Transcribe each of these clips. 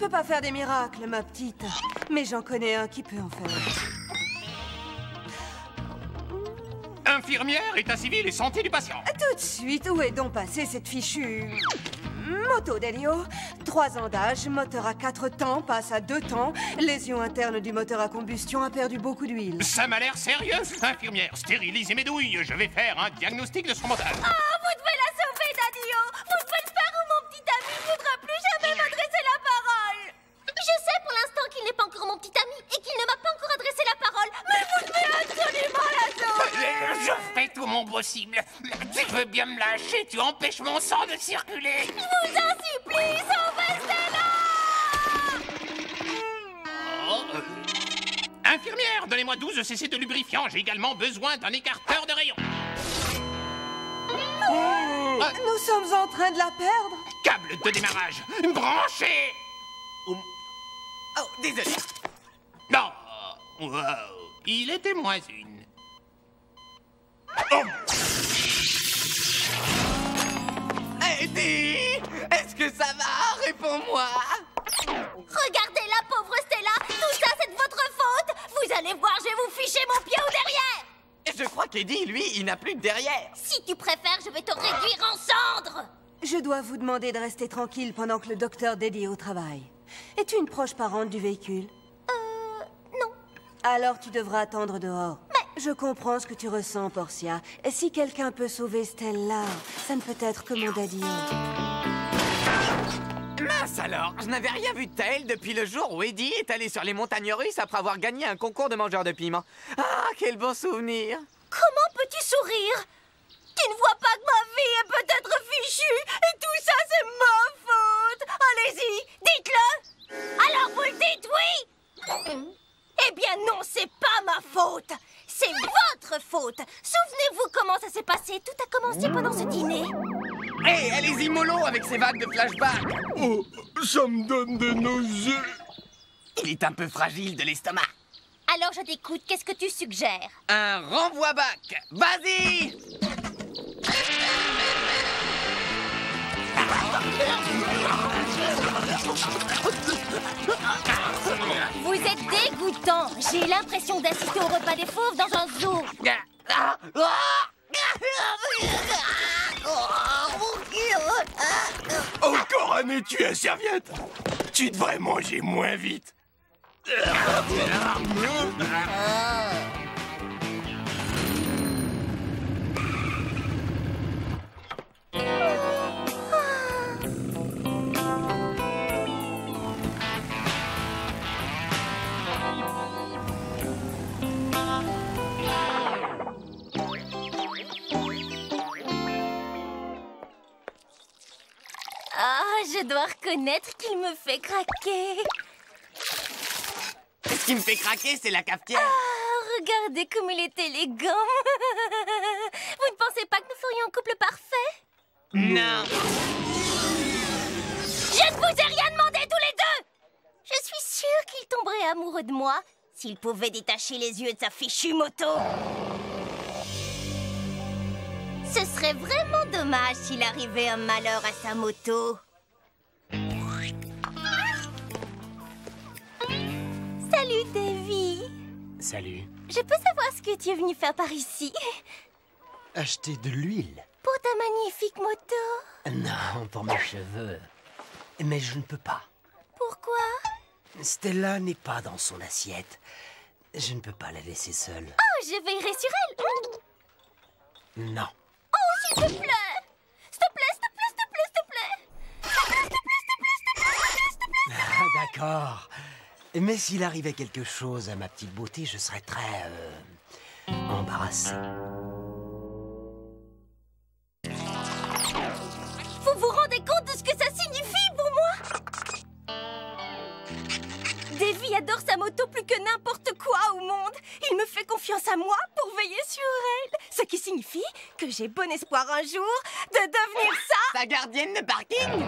peux pas faire des miracles, ma petite. Mais j'en connais un qui peut en faire. Infirmière, état civil et santé du patient. Tout de suite, où est donc passée cette fichue moto d'Elio? 3 ans d'âge, moteur à 4 temps, passe à 2 temps. Lésion interne du moteur à combustion, a perdu beaucoup d'huile. Ça m'a l'air sérieux. Infirmière, stérilisez mes douilles. Je vais faire un diagnostic de son mental. Ah, vous devez la sauver, Daddy-O. Vous devez le faire ou mon petit ami ne voudra plus jamais m'adresser la parole. Je sais pour l'instant qu'il n'est pas encore mon petit ami et qu'il ne m'a pas encore adressé la parole. Mais vous devez absolument la sauver. Je fais tout mon possible. Tu veux bien me lâcher, tu empêches mon sang de circuler. Je vous en supplie, sauvez Stella. Infirmière, donnez-moi 12 cc de lubrifiant. J'ai également besoin d'un écarteur de rayon. Nous sommes en train de la perdre. Câble de démarrage. Branché. Oh, désolé. Non. Wow. Il était moins une. Oh. Eddie, est-ce que ça va? Réponds-moi. Regardez la pauvre Stella. Tout ça, c'est de votre faute. Vous allez voir, je vais vous ficher mon pied au derrière. Je crois qu'Eddie, lui, il n'a plus de derrière. Si tu préfères, je vais te réduire en cendres. Je dois vous demander de rester tranquille pendant que le docteur dédié au travail. Es-tu une proche parente du véhicule? Non. Alors tu devras attendre dehors. Mais je comprends ce que tu ressens, Portia. Et si quelqu'un peut sauver Stella, ça ne peut être que mon daddy. Mince alors, je n'avais rien vu de tel depuis le jour où Eddie est allé sur les montagnes russes après avoir gagné un concours de mangeurs de piment. Ah, quel bon souvenir. Comment peux-tu sourire? Tu ne vois pas que ma vie est peut-être fichue et tout ça, c'est ma faute. Allez-y, dites-le. Alors vous le dites, oui? Eh bien non, c'est pas ma faute. C'est votre faute. Souvenez-vous comment ça s'est passé. Tout a commencé pendant ce dîner. Hé, allez-y mollo avec ces vagues de flashback. Oh, ça me donne des nausées. Il est un peu fragile de l'estomac. Alors je t'écoute, qu'est-ce que tu suggères? Un renvoi-bac. Vas-y. Vous êtes dégoûtant. J'ai l'impression d'assister au repas des fauves dans un zoo. Encore un étui à serviette. Tu devrais manger moins vite. Ah, je dois reconnaître qu'il me fait craquer. Ce qui me fait craquer, c'est la cafetière. Ah, regardez comme il est élégant. Vous ne pensez pas que nous ferions un couple parfait? Non. Je ne vous ai rien demandé tous les deux. Je suis sûre qu'il tomberait amoureux de moi s'il pouvait détacher les yeux de sa fichue moto. Ce serait vraiment dommage s'il arrivait un malheur à sa moto. Salut, Davy. Salut. Je peux savoir ce que tu es venu faire par ici? Acheter de l'huile? Pour ta magnifique moto. Non, pour mes cheveux. Mais je ne peux pas. Pourquoi? Stella n'est pas dans son assiette. Je ne peux pas la laisser seule. Oh, je veillerai sur elle. Non. Oh, s'il te plaît. S'il te plaît, s'il te plaît, s'il te plaît, s'il te plaît. S'il te plaît, s'il te plaît, s'il te plaît, s'il te plaît, s'il te plaît. Ah, d'accord. Mais s'il arrivait quelque chose à ma petite beauté, je serais très... embarrassé. Vous vous rendez compte de ce que ça signifie pour moi? Davy adore sa moto plus que n'importe quoi au monde. Il me fait confiance à moi pour veiller sur elle. Ce qui signifie que j'ai bon espoir un jour de devenir ça. Sa gardienne de parking.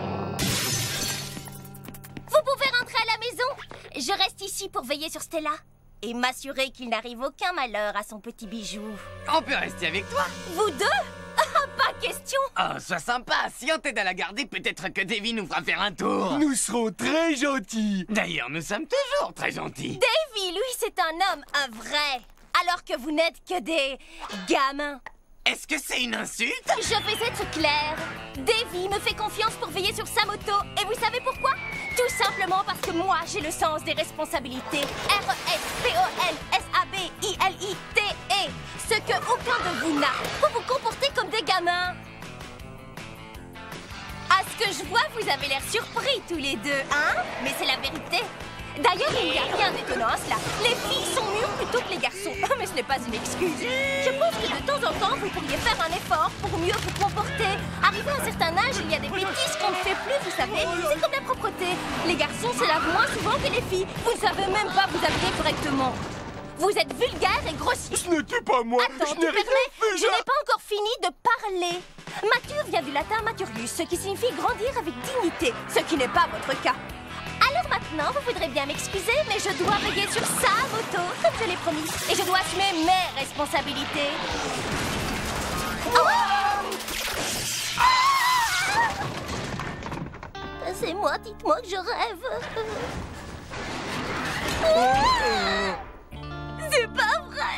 Vous pouvez rentrer à la maison. Je reste ici pour veiller sur Stella et m'assurer qu'il n'arrive aucun malheur à son petit bijou. On peut rester avec toi. Vous deux? Ah, pas question. Oh, sois sympa. Si on t'aide à la garder, peut-être que Davy nous fera faire un tour. Nous serons très gentils. D'ailleurs, nous sommes toujours très gentils. Davy, lui, c'est un homme, un vrai. Alors que vous n'êtes que des gamins. Est-ce que c'est une insulte? Je vais être claire. Davy me fait confiance pour veiller sur sa moto. Et vous savez pourquoi? Tout simplement parce que moi, j'ai le sens des responsabilités. R-E-S-P-O-N-S-A-B-I-L-I-T-E. Ce que aucun de vous n'a. Vous vous comportez comme des gamins. À ce que je vois, vous avez l'air surpris tous les deux, hein? Mais c'est la vérité. D'ailleurs, il n'y a rien d'étonnant à cela. Les filles sont mûres plutôt que les garçons. Mais ce n'est pas une excuse. Je pense que de temps en temps, vous pourriez faire un effort pour mieux vous comporter. Arrivé à un certain âge, il y a des bêtises qu'on ne fait plus, vous savez. C'est comme la propreté. Les garçons se lavent moins souvent que les filles. Vous ne savez même pas vous habiller correctement. Vous êtes vulgaire et grossier. Ce n'était pas moi. Attends, Je tu n'ai rien permets? fait. Je n'ai pas encore fini de parler. Mature vient du latin maturius, ce qui signifie grandir avec dignité, ce qui n'est pas votre cas. Alors maintenant, vous voudrez bien m'excuser, mais je dois veiller sur sa moto, comme je l'ai promis. Et je dois assumer mes responsabilités. Oh! C'est moi, dites-moi que je rêve. C'est pas vrai.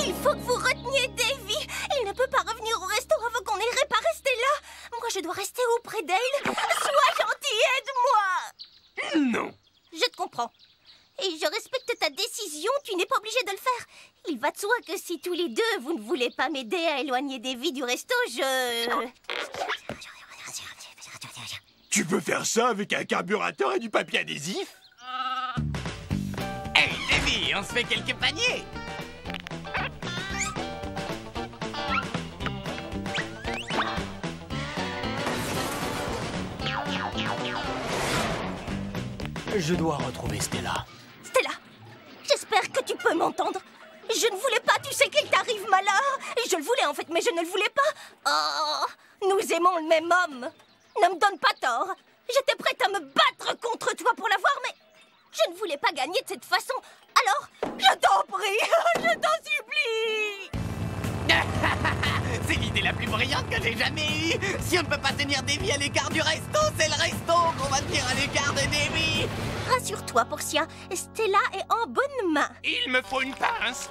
Il faut que vous reteniez Davy. Il ne peut pas revenir au restaurant avant qu'on ait réparé Stella. Moi, je dois rester auprès d'elle. Sois gentil, aide-moi. Non. Je te comprends. Et je respecte ta décision, tu n'es pas obligé de le faire. Il va de soi que si tous les deux, vous ne voulez pas m'aider à éloigner Davy du resto, Tu peux faire ça avec un carburateur et du papier adhésif? Hey, Davy, on se fait quelques paniers. Je dois retrouver Stella. Stella, j'espère que tu peux m'entendre. Je ne voulais pas, tu sais qu'il t'arrive malheur. Je le voulais en fait, mais je ne le voulais pas. Oh, nous aimons le même homme. Ne me donne pas tort. J'étais prête à me battre contre toi pour l'avoir, mais je ne voulais pas gagner de cette façon. Alors, je t'en prie, je t'en supplie. C'est l'idée la plus brillante que j'ai jamais eue. Si on ne peut pas tenir Davy à l'écart du resto, c'est le resto qu'on va tenir à l'écart de Davy. Rassure-toi, Portia, Stella est en bonne main. Il me faut une pince.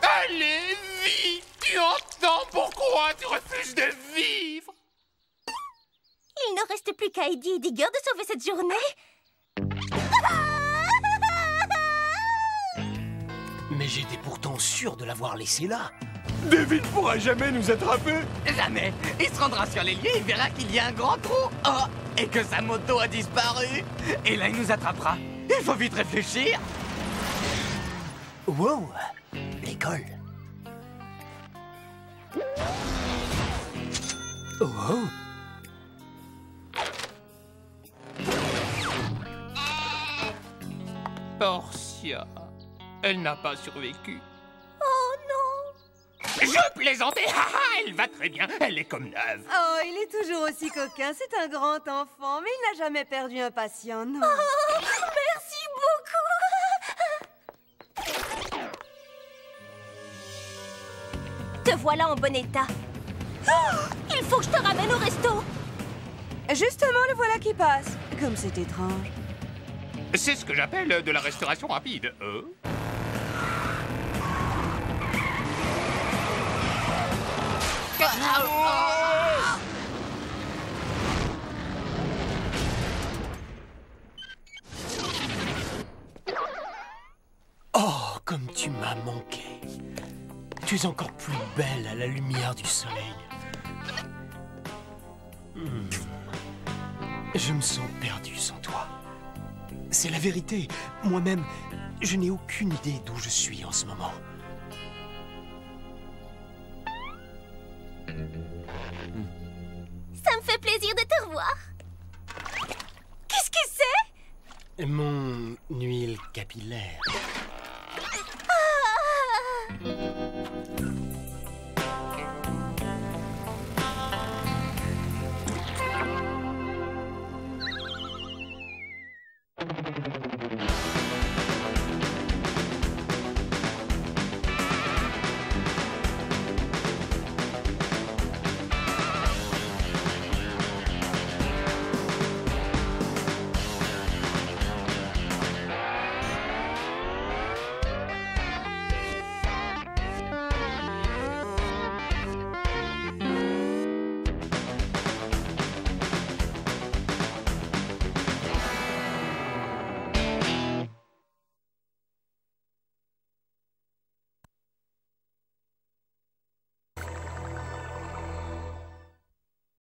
Allez, vite. Tu entends pourquoi tu refuses de vivre? Il ne reste plus qu'à Eddie et Digger de sauver cette journée. Mais j'étais pourtant sûr de l'avoir laissé là. Davy ne pourra jamais nous attraper. Jamais. Il se rendra sur les lieux et verra qu'il y a un grand trou. Oh, et que sa moto a disparu. Et là, il nous attrapera. Il faut vite réfléchir. Wow, l'école. Oh. Portia, elle n'a pas survécu. Oh non! Je plaisantais, elle va très bien, elle est comme neuve. Oh, il est toujours aussi coquin. C'est un grand enfant, mais il n'a jamais perdu un patient, non. Oh, merci beaucoup! Te voilà en bon état. Oh, il faut que je te ramène au resto. Justement, le voilà qui passe. Comme c'est étrange. C'est ce que j'appelle de la restauration rapide. Oh, comme tu m'as manqué. Tu es encore plus belle à la lumière du soleil. Je me sens perdu sans toi. C'est la vérité. Moi-même, je n'ai aucune idée d'où je suis en ce moment. Ça me fait plaisir de te revoir. Qu'est-ce que c'est? Mon huile capillaire. Ah!